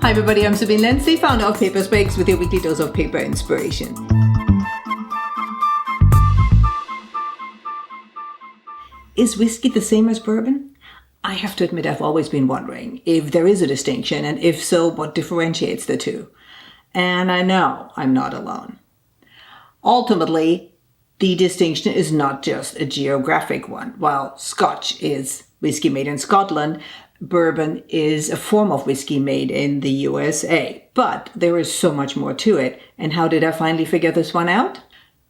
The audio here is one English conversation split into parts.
Hi everybody, I'm Sabine Lindsay, founder of PaperSpecs, with your weekly dose of paper inspiration. Is whiskey the same as bourbon? I have to admit I've always been wondering if there is a distinction, and if so, what differentiates the two. And I know I'm not alone. Ultimately, the distinction is not just a geographic one. While Scotch is whiskey made in Scotland, bourbon is a form of whiskey made in the USA. But there is so much more to it. And how did I finally figure this one out?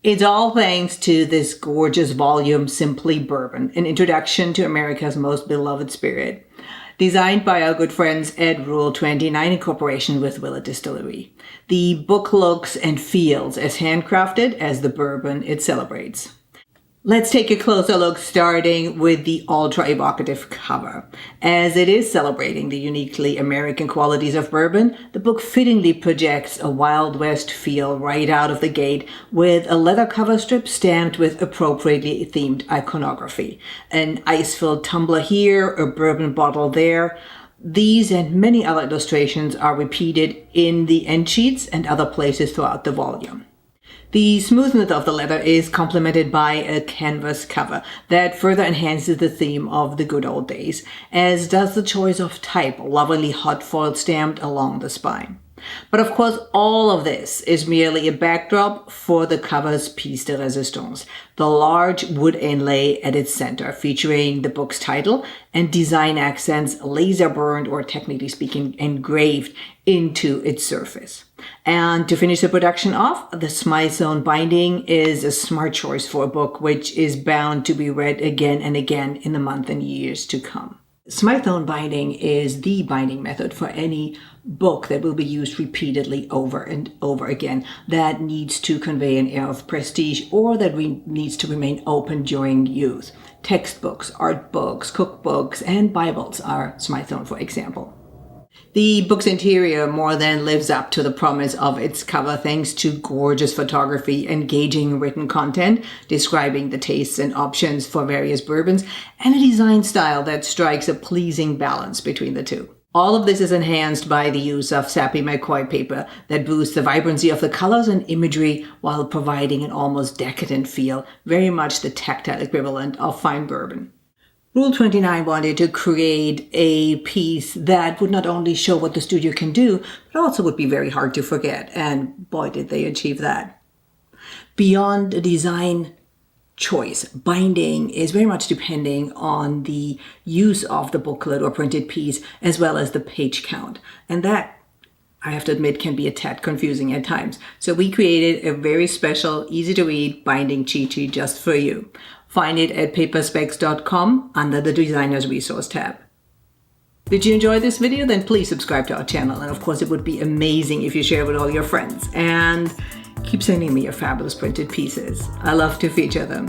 It's all thanks to this gorgeous volume, Simply Bourbon, an introduction to America's most beloved spirit, designed by our good friends at Rule 29 in cooperation with Willett Distillery. The book looks and feels as handcrafted as the bourbon it celebrates. Let's take a closer look, starting with the ultra-evocative cover. As it is celebrating the uniquely American qualities of bourbon, the book fittingly projects a Wild West feel right out of the gate, with a leather cover strip stamped with appropriately themed iconography. An ice-filled tumbler here, a bourbon bottle there. These and many other illustrations are repeated in the end sheets and other places throughout the volume. The smoothness of the leather is complemented by a canvas cover that further enhances the theme of the good old days, as does the choice of type, lovingly hot foil stamped along the spine. But of course, all of this is merely a backdrop for the cover's piece de resistance, the large wood inlay at its center, featuring the book's title and design accents laser burned, or technically speaking, engraved into its surface. And to finish the production off, the Smythe Zone binding is a smart choice for a book which is bound to be read again and again in the months and years to come. Smythe Zone binding is the binding method for any book that will be used repeatedly over and over again, that needs to convey an air of prestige, or that needs to remain open during use. Textbooks, art books, cookbooks, and Bibles are Smythe Zone, for example. The book's interior more than lives up to the promise of its cover, thanks to gorgeous photography, engaging written content describing the tastes and options for various bourbons, and a design style that strikes a pleasing balance between the two. All of this is enhanced by the use of sappy McCoy paper that boosts the vibrancy of the colors and imagery while providing an almost decadent feel, very much the tactile equivalent of fine bourbon. Rule 29 wanted to create a piece that would not only show what the studio can do, but also would be very hard to forget, and boy did they achieve that. Beyond a design choice, binding is very much depending on the use of the booklet or printed piece, as well as the page count, and that, I have to admit, can be a tad confusing at times. So we created a very special, easy-to-read binding cheat sheet just for you. Find it at PaperSpecs.com under the Designer's Resource tab. Did you enjoy this video? Then please subscribe to our channel. And of course, it would be amazing if you share it with all your friends. And keep sending me your fabulous printed pieces. I love to feature them.